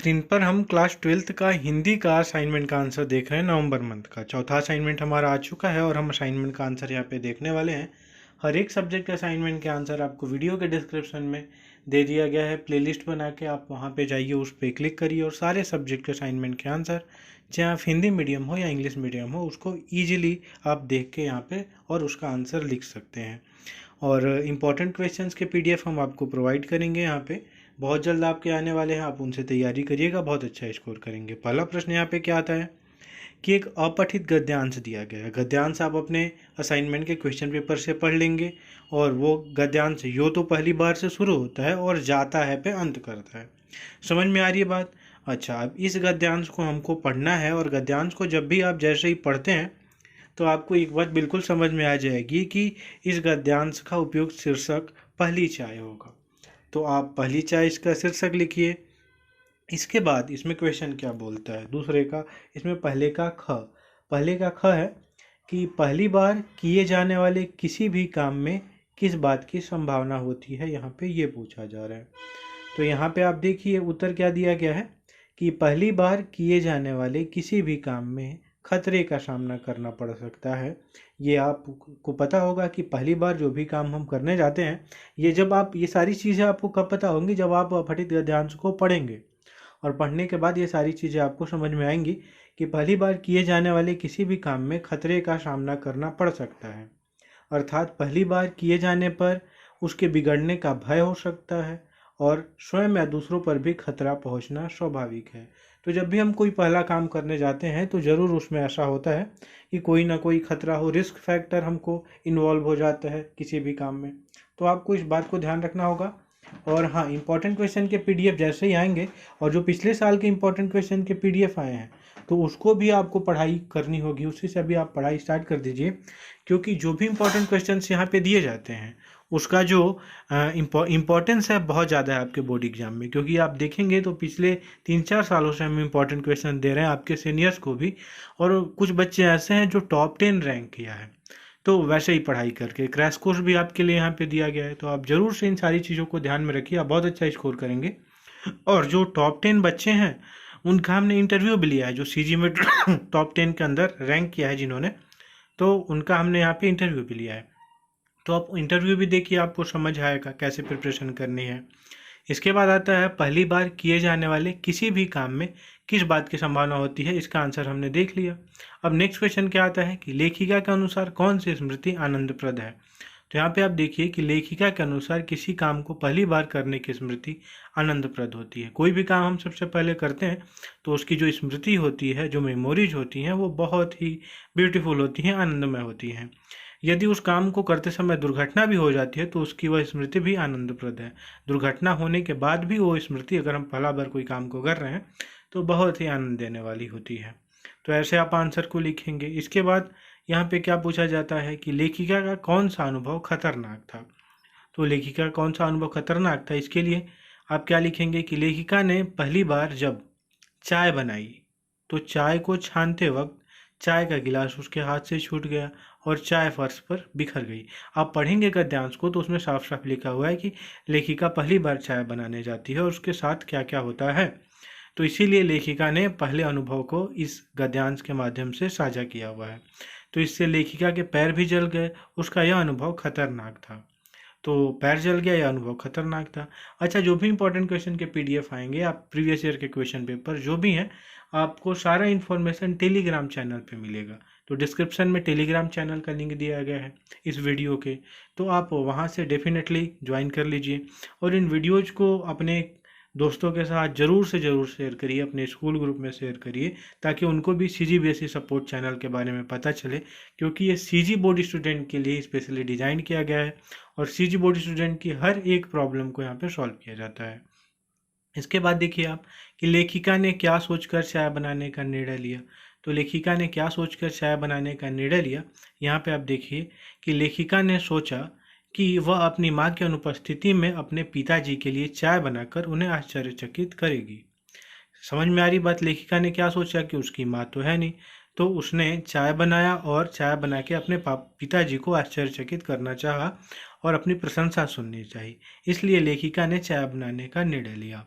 Screen पर हम class 12th का हिंदी का असाइनमेंट का आंसर देख रहे हैं। नवंबर मंथ का चौथा असाइनमेंट हमारा आ चुका है और हम असाइनमेंट का आंसर यहाँ पे देखने वाले हैं। हर एक सब्जेक्ट के असाइनमेंट के आंसर आपको वीडियो के डिस्क्रिप्शन में दे दिया गया है। प्लेलिस्ट बना के आप वहाँ पे जाइए, उस पर क्लिक करिए और सारे सब्जेक्ट के असाइनमेंट के आंसर, चाहे आप हिंदी मीडियम हो या इंग्लिश मीडियम हो, उसको ईजिली आप देख के यहाँ पे और उसका आंसर लिख सकते हैं। और इम्पॉर्टेंट क्वेश्चंस के पीडीएफ हम आपको प्रोवाइड करेंगे यहाँ पे, बहुत जल्द आपके आने वाले हैं। आप उनसे तैयारी करिएगा, बहुत अच्छा स्कोर करेंगे। पहला प्रश्न यहाँ पे क्या आता है कि एक अपठित गद्यांश दिया गया है। गद्यांश आप अपने असाइनमेंट के क्वेश्चन पेपर से पढ़ लेंगे और वो गद्यांश यो तो पहली बार से शुरू होता है और जाता है पे अंत करता है। समझ में आ रही है बात? अच्छा, अब इस गद्यांश को हमको पढ़ना है और गद्यांश को जब भी आप जैसे ही पढ़ते हैं तो आपको एक बात बिल्कुल समझ में आ जाएगी कि इस गद्यांश का उपयोग शीर्षक पहली चाय होगा। तो आप पहली चाय इसका शीर्षक लिखिए। इसके बाद इसमें क्वेश्चन क्या बोलता है दूसरे का, इसमें पहले का ख है कि पहली बार किए जाने वाले किसी भी काम में किस बात की संभावना होती है, यहाँ पे ये पूछा जा रहा है। तो यहाँ पे आप देखिए उत्तर क्या दिया गया है कि पहली बार किए जाने वाले किसी भी काम में खतरे का सामना करना पड़ सकता है। ये आपको पता होगा कि पहली बार जो भी काम हम करने जाते हैं, ये सारी चीज़ें आपको कब पता होंगी, जब आप अपठित गद्यांश को पढ़ेंगे और पढ़ने के बाद ये सारी चीज़ें आपको समझ में आएंगी कि पहली बार किए जाने वाले किसी भी काम में खतरे का सामना करना पड़ सकता है। अर्थात पहली बार किए जाने पर उसके बिगड़ने का भय हो सकता है और स्वयं या दूसरों पर भी खतरा पहुंचना स्वाभाविक है। तो जब भी हम कोई पहला काम करने जाते हैं तो ज़रूर उसमें ऐसा होता है कि कोई ना कोई खतरा हो, रिस्क फैक्टर हमको इन्वॉल्व हो जाता है किसी भी काम में। तो आपको इस बात को ध्यान रखना होगा। और हाँ, इंपॉर्टेंट क्वेश्चन के पीडीएफ जैसे ही आएंगे और जो पिछले साल के इंपॉर्टेंट क्वेश्चन के पीडीएफ आए हैं तो उसको भी आपको पढ़ाई करनी होगी, उसी से अभी आप पढ़ाई स्टार्ट कर दीजिए। क्योंकि जो भी इंपॉर्टेंट क्वेश्चंस यहाँ पे दिए जाते हैं उसका जो इम्पोर्टेंस है बहुत ज़्यादा है आपके बोर्ड एग्जाम में। क्योंकि आप देखेंगे तो पिछले 3-4 सालों से हम इम्पॉर्टेंट क्वेश्चन दे रहे हैं आपके सीनियर्स को भी, और कुछ बच्चे ऐसे हैं जो टॉप 10 रैंक किया है। तो वैसे ही पढ़ाई करके क्रैश कोर्स भी आपके लिए यहाँ पे दिया गया है। तो आप ज़रूर से इन सारी चीज़ों को ध्यान में रखिए, आप बहुत अच्छा स्कोर करेंगे। और जो टॉप 10 बच्चे हैं उनका हमने इंटरव्यू भी लिया है, जो सीजी में टॉप 10 के अंदर रैंक किया है जिन्होंने, तो उनका हमने यहाँ पे इंटरव्यू भी लिया है। तो आप इंटरव्यू भी देखिए, आपको समझ आएगा कैसे प्रिपरेशन करनी है। इसके बाद आता है पहली बार किए जाने वाले किसी भी काम में किस बात की संभावना होती है। इसका आंसर हमने देख लिया। अब नेक्स्ट क्वेश्चन क्या आता है कि लेखिका के अनुसार कौन सी स्मृति आनंदप्रद है। तो यहाँ पे आप देखिए कि लेखिका के अनुसार किसी काम को पहली बार करने की स्मृति आनंदप्रद होती है। कोई भी काम हम सबसे पहले करते हैं तो उसकी जो स्मृति होती है, जो मेमोरीज होती हैं, वो बहुत ही ब्यूटीफुल होती हैं, आनंदमय होती हैं। यदि उस काम को करते समय दुर्घटना भी हो जाती है तो उसकी वह स्मृति भी आनंदप्रद है। दुर्घटना होने के बाद भी वो स्मृति, अगर हम पहला बार कोई काम को कर रहे हैं, तो बहुत ही आनंद देने वाली होती है। तो ऐसे आप आंसर को लिखेंगे। इसके बाद यहाँ पे क्या पूछा जाता है कि लेखिका का कौन सा अनुभव खतरनाक था। तो लेखिका का कौन सा अनुभव खतरनाक था, इसके लिए आप क्या लिखेंगे कि लेखिका ने पहली बार जब चाय बनाई तो चाय को छानते वक्त चाय का गिलास उसके हाथ से छूट गया और चाय फर्श पर बिखर गई। आप पढ़ेंगे गद्यांश को तो उसमें साफ साफ लिखा हुआ है कि लेखिका पहली बार चाय बनाने जाती है और उसके साथ क्या क्या होता है। तो इसीलिए लेखिका ने पहले अनुभव को इस गद्यांश के माध्यम से साझा किया हुआ है। तो इससे लेखिका के पैर भी जल गए, उसका यह अनुभव खतरनाक था। तो पैर जल गया, यह अनुभव खतरनाक था। अच्छा, जो भी इंपॉर्टेंट क्वेश्चन के पीडीएफ आएंगे, आप प्रीवियस ईयर के क्वेश्चन पेपर जो भी हैं, आपको सारा इन्फॉर्मेशन टेलीग्राम चैनल पे मिलेगा। तो डिस्क्रिप्शन में टेलीग्राम चैनल का लिंक दिया गया है इस वीडियो के, तो आप वहाँ से डेफिनेटली ज्वाइन कर लीजिए और इन वीडियोज़ को अपने दोस्तों के साथ ज़रूर से ज़रूर शेयर करिए, अपने स्कूल ग्रुप में शेयर करिए, ताकि उनको भी सीजीबीएसई सपोर्ट चैनल के बारे में पता चले। क्योंकि ये सीजी बोर्ड स्टूडेंट के लिए स्पेशली डिज़ाइन किया गया है और सीजी बोर्ड स्टूडेंट की हर एक प्रॉब्लम को यहाँ पे सॉल्व किया जाता है। इसके बाद देखिए आप कि लेखिका ने क्या सोचकर चाय बनाने का निर्णय लिया। तो लेखिका ने क्या सोचकर चाय बनाने का निर्णय लिया, यहाँ पे आप देखिए कि लेखिका ने सोचा कि वह अपनी माँ की अनुपस्थिति में अपने पिताजी के लिए चाय बनाकर उन्हें आश्चर्यचकित करेगी। समझ में आ रही बात? लेखिका ने क्या सोचा कि उसकी माँ तो है नहीं, तो उसने चाय बनाया और चाय बना के अपने पिताजी को आश्चर्यचकित करना चाहा और अपनी प्रशंसा सुननी चाहिए। इसलिए लेखिका ने चाय बनाने का निर्णय लिया।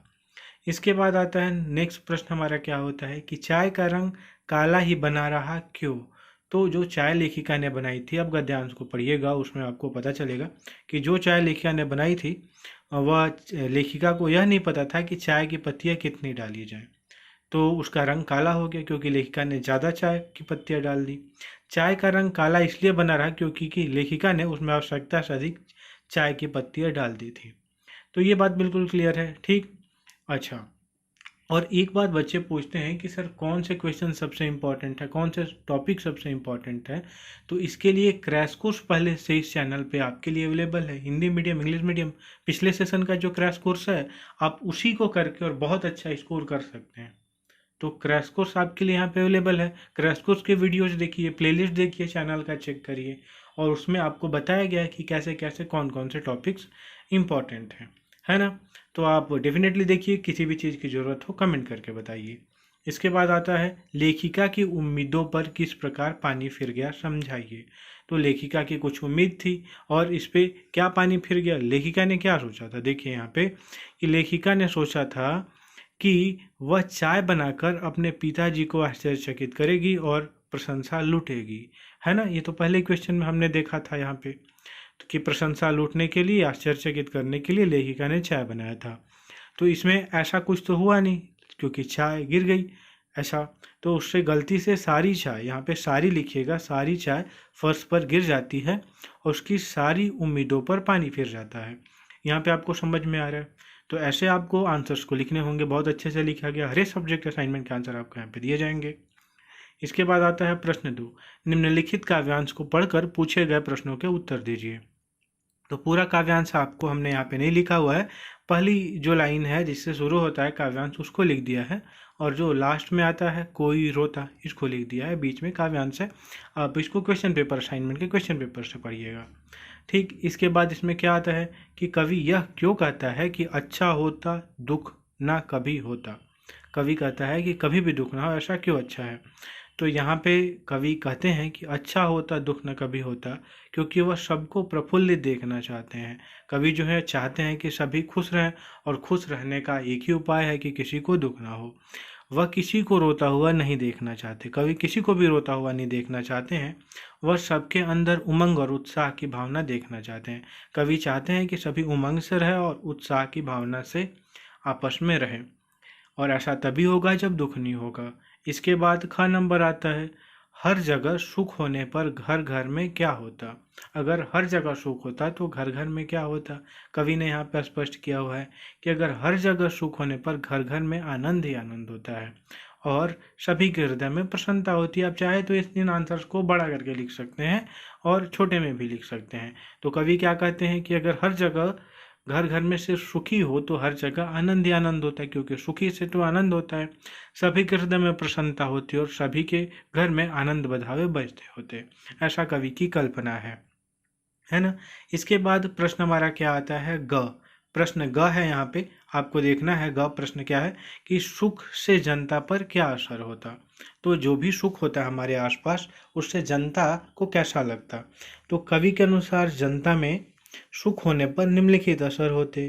इसके बाद आता है नेक्स्ट प्रश्न हमारा क्या होता है कि चाय का रंग काला ही बना रहा क्यों। तो जो चाय लेखिका ने बनाई थी, अब गद्यांश को पढ़िएगा, उसमें आपको पता चलेगा कि जो चाय लेखिका ने बनाई थी वह लेखिका को यह नहीं पता था कि चाय की पत्तियाँ कितनी डाली जाए, तो उसका रंग काला हो गया क्योंकि लेखिका ने ज़्यादा चाय की पत्तियाँ डाल दी। चाय का रंग काला इसलिए बना रहा क्योंकि लेखिका ने उसमें आवश्यकता से अधिक चाय की पत्तियाँ डाल दी थी। तो ये बात बिल्कुल क्लियर है, ठीक। अच्छा, और एक बात बच्चे पूछते हैं कि सर कौन से क्वेश्चन सबसे इम्पोर्टेंट है, कौन से टॉपिक सबसे इम्पोर्टेंट है। तो इसके लिए क्रैश कोर्स पहले से इस चैनल पे आपके लिए अवेलेबल है, हिंदी मीडियम इंग्लिश मीडियम। पिछले सेशन का जो क्रैश कोर्स है आप उसी को करके और बहुत अच्छा स्कोर कर सकते हैं। तो क्रैश कोर्स आपके लिए यहाँ पे अवेलेबल है। क्रैश कोर्स के वीडियोज देखिए, प्लेलिस्ट देखिए, चैनल का चेक करिए, और उसमें आपको बताया गया है कि कैसे कैसे कौन कौन से टॉपिक्स इम्पॉर्टेंट हैं, है ना। तो आप डेफिनेटली देखिए, किसी भी चीज़ की ज़रूरत हो कमेंट करके बताइए। इसके बाद आता है लेखिका की उम्मीदों पर किस प्रकार पानी फिर गया, समझाइए। तो लेखिका की कुछ उम्मीद थी और इस पे क्या पानी फिर गया। लेखिका ने क्या सोचा था, देखिए यहाँ पे कि लेखिका ने सोचा था कि वह चाय बनाकर अपने पिताजी को आश्चर्यचकित करेगी और प्रशंसा लूटेगी, है ना। ये तो पहले क्वेश्चन में हमने देखा था यहाँ पे, तो कि प्रशंसा लूटने के लिए, आश्चर्यचकित करने के लिए लेखिका ने चाय बनाया था। तो इसमें ऐसा कुछ तो हुआ नहीं क्योंकि चाय गिर गई ऐसा। तो उससे गलती से सारी चाय, यहाँ पे सारी लिखिएगा, सारी चाय फर्श पर गिर जाती है और उसकी सारी उम्मीदों पर पानी फिर जाता है। यहाँ पे आपको समझ में आ रहा है। तो ऐसे आपको आंसर्स को लिखने होंगे, बहुत अच्छे से लिखा गया, हर एक सब्जेक्ट असाइनमेंट के आंसर आपको यहाँ पे दिए जाएंगे। इसके बाद आता है प्रश्न 2, निम्नलिखित काव्यांश को पढ़कर पूछे गए प्रश्नों के उत्तर दीजिए। तो पूरा काव्यांश आपको हमने यहाँ पे नहीं लिखा हुआ है, पहली जो लाइन है जिससे शुरू होता है काव्यांश उसको लिख दिया है, और जो लास्ट में आता है कोई रोता, इसको लिख दिया है, बीच में काव्यांश है। आप इसको क्वेश्चन पेपर असाइनमेंट के क्वेश्चन पेपर से पढ़िएगा, ठीक। इसके बाद इसमें क्या आता है कि कवि यह क्यों कहता है कि अच्छा होता दुख ना कभी होता। कवि कहता है कि कभी भी दुख ना हो, ऐसा क्यों अच्छा है। तो यहाँ पे कवि कहते हैं कि अच्छा होता दुख न कभी होता, क्योंकि वह सबको प्रफुल्लित देखना चाहते हैं। कवि जो है चाहते हैं कि सभी खुश रहें, और खुश रहने का एक ही उपाय है कि किसी को दुख ना हो। वह किसी को रोता हुआ नहीं देखना चाहते, कवि किसी को भी रोता हुआ नहीं देखना चाहते हैं। वह सबके अंदर उमंग और उत्साह की भावना देखना चाहते हैं। कवि चाहते हैं कि सभी उमंग से रहे और उत्साह की भावना से आपस में रहें, और ऐसा तभी होगा जब दुख नहीं होगा। इसके बाद ख नंबर आता है, हर जगह सुख होने पर घर घर में क्या होता। अगर हर जगह सुख होता तो घर घर में क्या होता। कवि ने यहाँ पर स्पष्ट किया हुआ है कि अगर हर जगह सुख होने पर घर घर में आनंद ही आनंद होता है और सभी के हृदय में प्रसन्नता होती है। आप चाहे तो इस इन आंसर्स को बड़ा करके लिख सकते हैं और छोटे में भी लिख सकते हैं। तो कवि क्या कहते हैं कि अगर हर जगह घर घर में सिर्फ सुखी हो तो हर जगह आनंद ही आनंद होता है, क्योंकि सुखी से तो आनंद होता है, सभी के हृदय में प्रसन्नता होती है और सभी के घर में आनंद बधावे बजते होते। ऐसा कवि की कल्पना है ना। इसके बाद प्रश्न हमारा क्या आता है, ग। प्रश्न ग है, यहाँ पे आपको देखना है ग प्रश्न क्या है कि सुख से जनता पर क्या असर होता। तो जो भी सुख होता है हमारे आसपास उससे जनता को कैसा लगता। तो कवि के अनुसार जनता में सुख होने पर निम्नलिखित असर होते।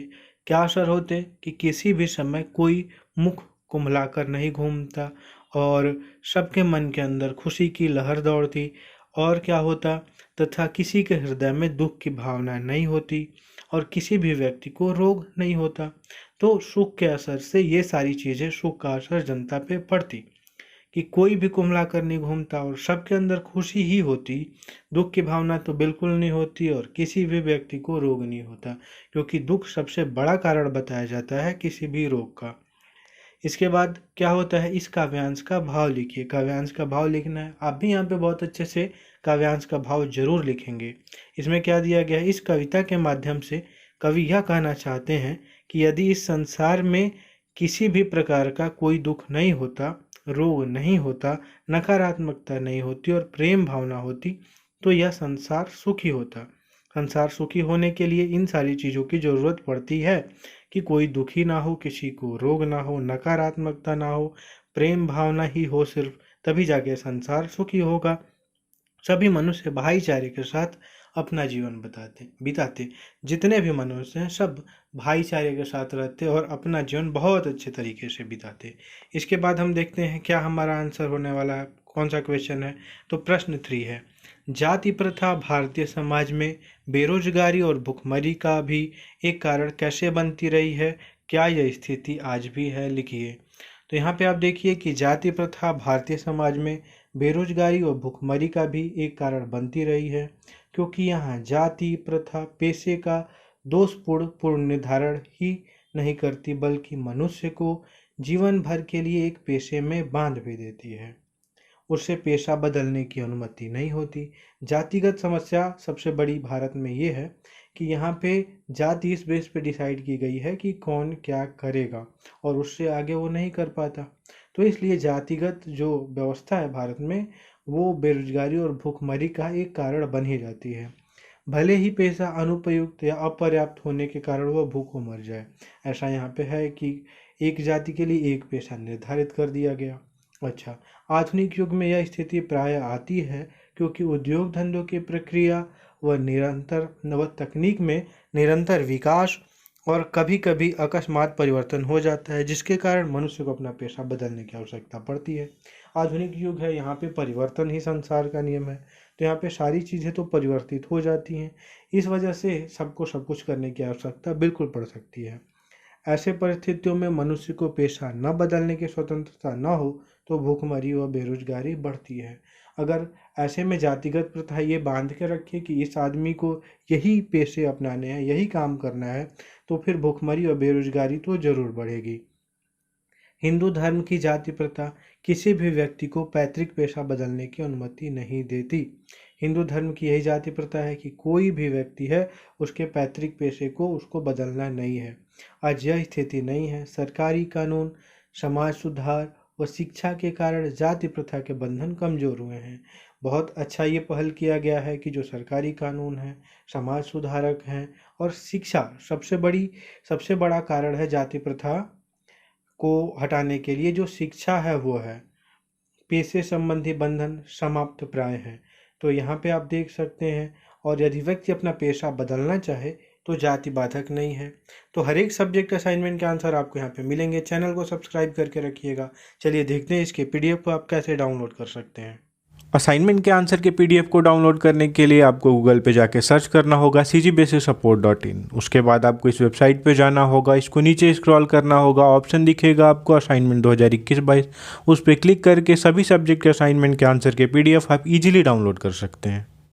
क्या असर होते कि किसी भी समय कोई मुख कुम्हलाकर नहीं घूमता और सबके मन के अंदर खुशी की लहर दौड़ती। और क्या होता, तथा किसी के हृदय में दुख की भावना नहीं होती और किसी भी व्यक्ति को रोग नहीं होता। तो सुख के असर से ये सारी चीज़ें, सुख का असर जनता पे पड़ती कि कोई भी कुम्हला कर नहीं घूमता और सबके अंदर खुशी ही होती, दुख की भावना तो बिल्कुल नहीं होती और किसी भी व्यक्ति को रोग नहीं होता, क्योंकि दुख सबसे बड़ा कारण बताया जाता है किसी भी रोग का। इसके बाद क्या होता है, इस काव्यांश का भाव लिखिए। काव्यांश का भाव लिखना है, आप भी यहाँ पे बहुत अच्छे से काव्यांश का भाव जरूर लिखेंगे। इसमें क्या दिया गया है, इस कविता के माध्यम से कवि यह कहना चाहते हैं कि यदि इस संसार में किसी भी प्रकार का कोई दुख नहीं होता, रोग नहीं होता, नकारात्मकता नहीं होती और प्रेम भावना होती, तो यह संसार सुखी होता। संसार सुखी होने के लिए इन सारी चीज़ों की ज़रूरत पड़ती है कि कोई दुखी ना हो, किसी को रोग ना हो, नकारात्मकता ना हो, प्रेम भावना ही हो सिर्फ, तभी जाके संसार सुखी होगा। सभी मनुष्य भाईचारे के साथ अपना जीवन बिताते। जितने भी मनुष्य हैं सब भाईचारे के साथ रहते और अपना जीवन बहुत अच्छे तरीके से बिताते। इसके बाद हम देखते हैं क्या हमारा आंसर होने वाला है, कौन सा क्वेश्चन है। तो प्रश्न 3 है, जाति प्रथा भारतीय समाज में बेरोजगारी और भुखमरी का भी एक कारण कैसे बनती रही है, क्या यह स्थिति आज भी है, लिखिए। तो यहाँ पे आप देखिए कि जाति प्रथा भारतीय समाज में बेरोजगारी और भुखमरी का भी एक कारण बनती रही है, क्योंकि यहाँ जाति प्रथा पेशे का दोषपूर्ण पूर्ण निर्धारण ही नहीं करती बल्कि मनुष्य को जीवन भर के लिए एक पेशे में बांध भी देती है। उससे पेशा बदलने की अनुमति नहीं होती। जातिगत समस्या सबसे बड़ी भारत में ये है कि यहाँ पे जाति इस बेस पे डिसाइड की गई है कि कौन क्या करेगा और उससे आगे वो नहीं कर पाता। तो इसलिए जातिगत जो व्यवस्था है भारत में वो बेरोजगारी और भूखमरी का एक कारण बन ही जाती है। भले ही पेशा अनुपयुक्त या अपर्याप्त होने के कारण वह भूखों मर जाए। ऐसा यहाँ पे है कि एक जाति के लिए एक पेशा निर्धारित कर दिया गया। अच्छा, आधुनिक युग में यह स्थिति प्राय आती है क्योंकि उद्योग धंधों की प्रक्रिया व तकनीक में निरंतर विकास और कभी कभी अकस्मात परिवर्तन हो जाता है, जिसके कारण मनुष्य को अपना पेशा बदलने की आवश्यकता पड़ती है। आधुनिक युग है, यहाँ पे परिवर्तन ही संसार का नियम है, तो यहाँ पे सारी चीज़ें तो परिवर्तित हो जाती हैं। इस वजह से सबको सब कुछ करने की आवश्यकता बिल्कुल पड़ सकती है। ऐसे परिस्थितियों में मनुष्य को पेशा न बदलने की स्वतंत्रता न हो तो भूखमरी व बेरोजगारी बढ़ती है। अगर ऐसे में जातिगत प्रथा ये बांध के रखे कि इस आदमी को यही पेशे अपनाने हैं, यही काम करना है, तो फिर भूखमरी और बेरोजगारी तो जरूर बढ़ेगी। हिंदू धर्म की जाति प्रथा किसी भी व्यक्ति को पैतृक पेशा बदलने की अनुमति नहीं देती। हिंदू धर्म की यही जाति प्रथा है कि कोई भी व्यक्ति है उसके पैतृक पेशे को उसको बदलना नहीं है। आज यह स्थिति नहीं है। सरकारी कानून, समाज सुधार व शिक्षा के कारण जाति प्रथा के बंधन कमजोर हुए हैं। बहुत अच्छा ये पहल किया गया है कि जो सरकारी कानून है, समाज सुधारक हैं और शिक्षा सबसे बड़ा कारण है जाति प्रथा को हटाने के लिए। जो शिक्षा है वो है, पेशे संबंधी बंधन समाप्त प्राय है। तो यहाँ पे आप देख सकते हैं, और यदि व्यक्ति अपना पेशा बदलना चाहे तो जाति बाधक नहीं है। तो हर एक सब्जेक्ट असाइनमेंट के आंसर आपको यहाँ पे मिलेंगे। चैनल को सब्सक्राइब करके रखिएगा। चलिए देखते हैं इसके पीडीएफ को आप कैसे डाउनलोड कर सकते हैं। असाइनमेंट के आंसर के पीडीएफ को डाउनलोड करने के लिए आपको गूगल पे जाके सर्च करना होगा cgbasicsupport.in। उसके बाद आपको इस वेबसाइट पे जाना होगा, इसको नीचे स्क्रॉल करना होगा, ऑप्शन दिखेगा आपको असाइनमेंट 2021-22, उस पर क्लिक करके सभी सब्जेक्ट के असाइनमेंट के आंसर के पीडीएफ आप इजीली डाउनलोड कर सकते हैं।